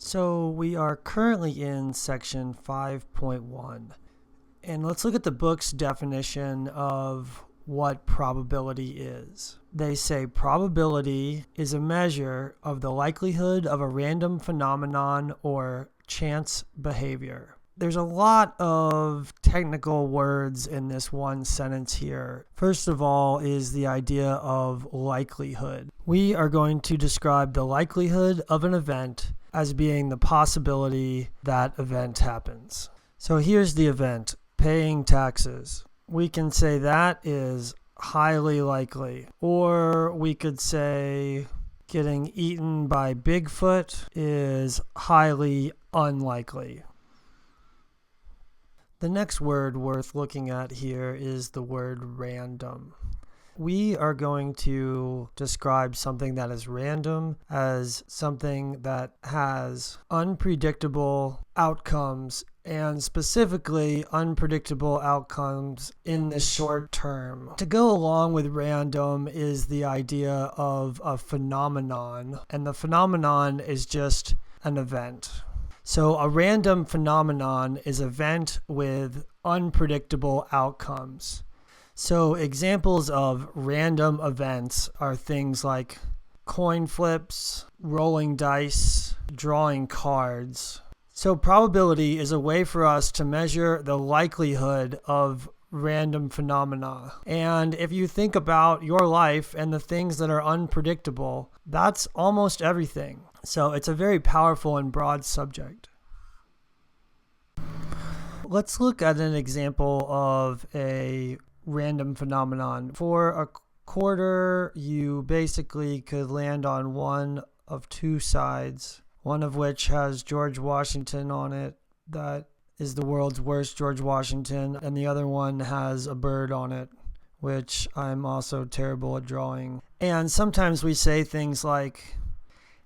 So we are currently in section 5.1, and let's look at the book's definition of what probability is. They say probability is a measure of the likelihood of a random phenomenon or chance behavior. There's a lot of technical words in this one sentence here. First of all is the idea of likelihood. We are going to describe the likelihood of an event as being the possibility that event happens. So here's the event, paying taxes. We can say that is highly likely, or we could say getting eaten by Bigfoot is highly unlikely. The next word worth looking at here is the word random. We are going to describe something that is random as something that has unpredictable outcomes, and specifically unpredictable outcomes in the short term. To go along with random is the idea of a phenomenon, and the phenomenon is just an event. So a random phenomenon is an event with unpredictable outcomes. So examples of random events are things like coin flips, rolling dice, drawing cards. So probability is a way for us to measure the likelihood of random phenomena. And if you think about your life and the things that are unpredictable, that's almost everything. So it's a very powerful and broad subject. Let's look at an example of a random phenomenon. For a quarter, you basically could land on one of two sides, one of which has George Washington on it. That is the world's worst George Washington. And the other one has a bird on it, which I'm also terrible at drawing. And sometimes we say things like,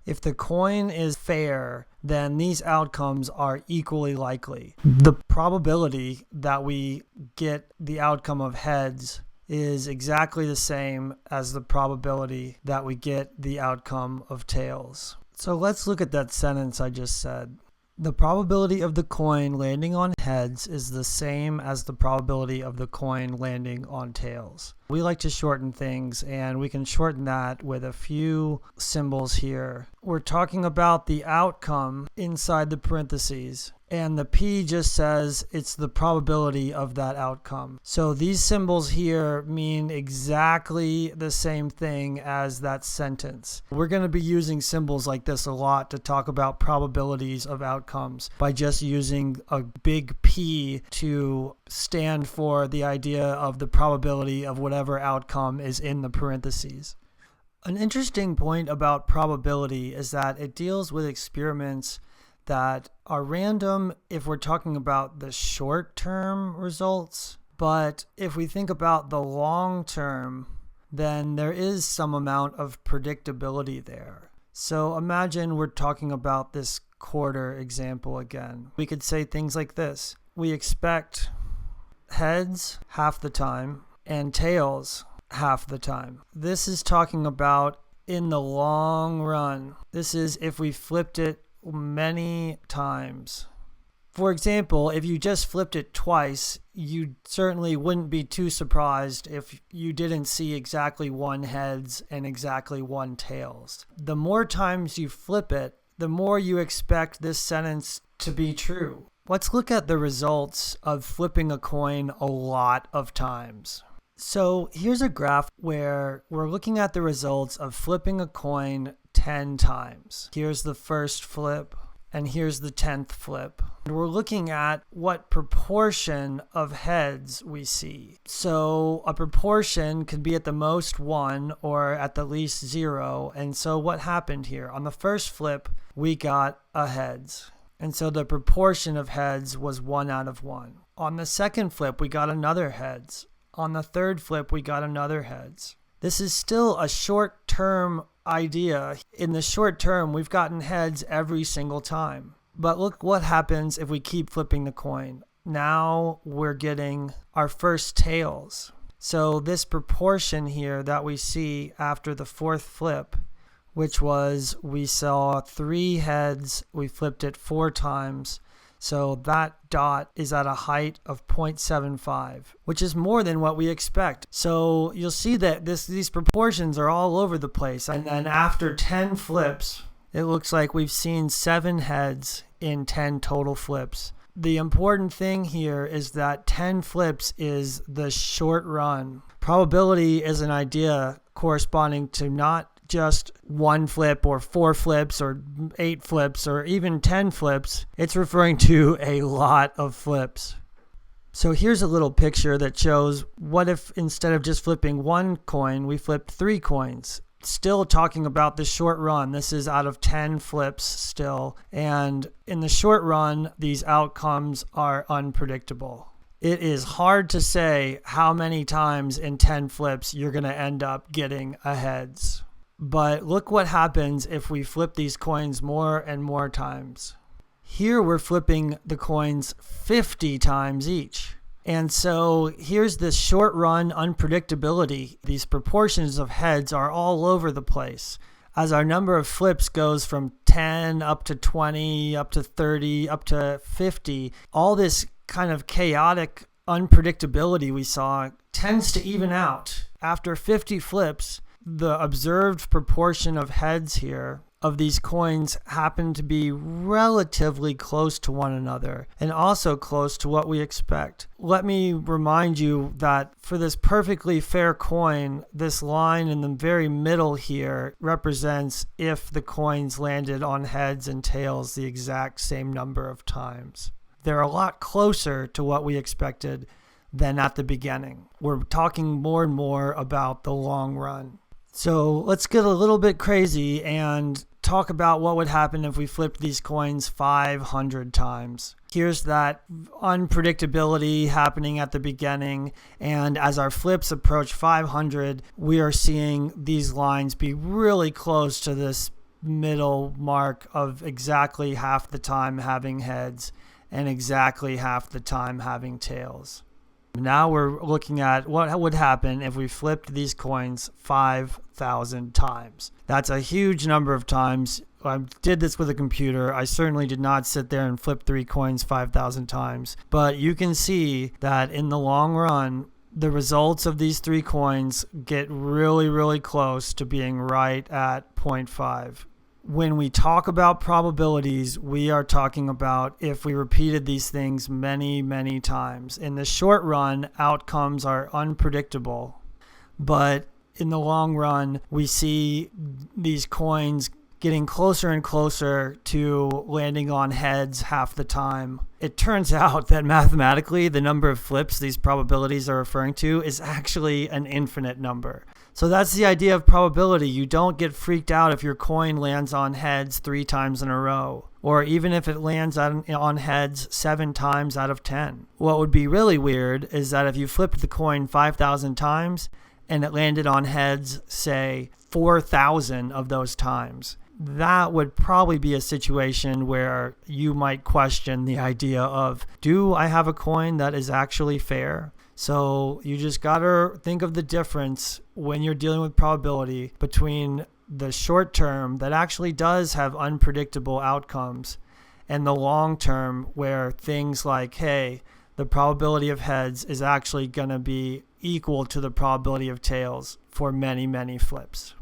if the coin is fair, then these outcomes are equally likely. The probability that we get the outcome of heads is exactly the same as the probability that we get the outcome of tails. So let's look at that sentence I just said. The probability of the coin landing on heads is the same as the probability of the coin landing on tails. We like to shorten things, and we can shorten that with a few symbols here. We're talking about the outcome inside the parentheses, and the P just says it's the probability of that outcome. So these symbols here mean exactly the same thing as that sentence. We're going to be using symbols like this a lot to talk about probabilities of outcomes by just using a big P to stand for the idea of the probability of whatever outcome is in the parentheses. An interesting point about probability is that it deals with experiments that are random if we're talking about the short-term results. But if we think about the long-term, then there is some amount of predictability there. So imagine we're talking about this quarter example again. We could say things like this. We expect heads half the time and tails half the time. This is talking about in the long run. This is if we flipped it many times. For example, if you just flipped it twice, you certainly wouldn't be too surprised if you didn't see exactly one heads and exactly one tails. The more times you flip it, the more you expect this sentence to be true. Let's look at the results of flipping a coin a lot of times. So here's a graph where we're looking at the results of flipping a coin 10 times. Here's the first flip, and here's the 10th flip. And we're looking at what proportion of heads we see. So a proportion could be at the most 1 or at the least 0. And so what happened here? On the first flip, we got a heads. And so the proportion of heads was 1 out of 1. On the second flip, we got another heads. On the third flip, we got another heads. This is still a short-term idea. In the short term, we've gotten heads every single time. But look what happens if we keep flipping the coin. Now we're getting our first tails. So this proportion here that we see after the fourth flip which was we saw 3 heads, we flipped it 4 times. So that dot is at a height of 0.75, which is more than what we expect. So you'll see that these proportions are all over the place. And then after 10 flips, it looks like we've seen 7 heads in 10 total flips. The important thing here is that 10 flips is the short run. Probability is an idea corresponding to not just 1 flip or 4 flips or 8 flips or even 10 flips. It's referring to a lot of flips. So here's a little picture that shows what if instead of just flipping 1 coin, we flipped 3 coins. Still talking about the short run. This is out of 10 flips still. And in the short run, these outcomes are unpredictable. It is hard to say how many times in 10 flips you're going to end up getting a heads. But look what happens if we flip these coins more and more times. Here we're flipping the coins 50 times each. And so here's this short run unpredictability. These proportions of heads are all over the place. As our number of flips goes from 10 up to 20, up to 30, up to 50, all this kind of chaotic unpredictability we saw tends to even out. After 50 flips, the observed proportion of heads here of these coins happen to be relatively close to one another and also close to what we expect. Let me remind you that for this perfectly fair coin, this line in the very middle here represents if the coins landed on heads and tails the exact same number of times. They're a lot closer to what we expected than at the beginning. We're talking more and more about the long run. So let's get a little bit crazy and talk about what would happen if we flipped these coins 500 times. Here's that unpredictability happening at the beginning, and as our flips approach 500, we are seeing these lines be really close to this middle mark of exactly half the time having heads and exactly half the time having tails. Now we're looking at what would happen if we flipped these coins 5,000 times. That's a huge number of times. I did this with a computer. I certainly did not sit there and flip 3 coins 5,000 times. But you can see that in the long run, the results of these 3 coins get really, really close to being right at 0.5. When we talk about probabilities, we are talking about if we repeated these things many, many times. In the short run, outcomes are unpredictable, but in the long run, we see these coins getting closer and closer to landing on heads half the time. It turns out that mathematically, the number of flips these probabilities are referring to is actually an infinite number. So that's the idea of probability. You don't get freaked out if your coin lands on heads 3 times in a row, or even if it lands on heads 7 times out of 10. What would be really weird is that if you flipped the coin 5,000 times and it landed on heads, say, 4,000 of those times, that would probably be a situation where you might question the idea of, do I have a coin that is actually fair? So you just got to think of the difference when you're dealing with probability between the short term that actually does have unpredictable outcomes and the long term where things like, hey, the probability of heads is actually going to be equal to the probability of tails for many, many flips.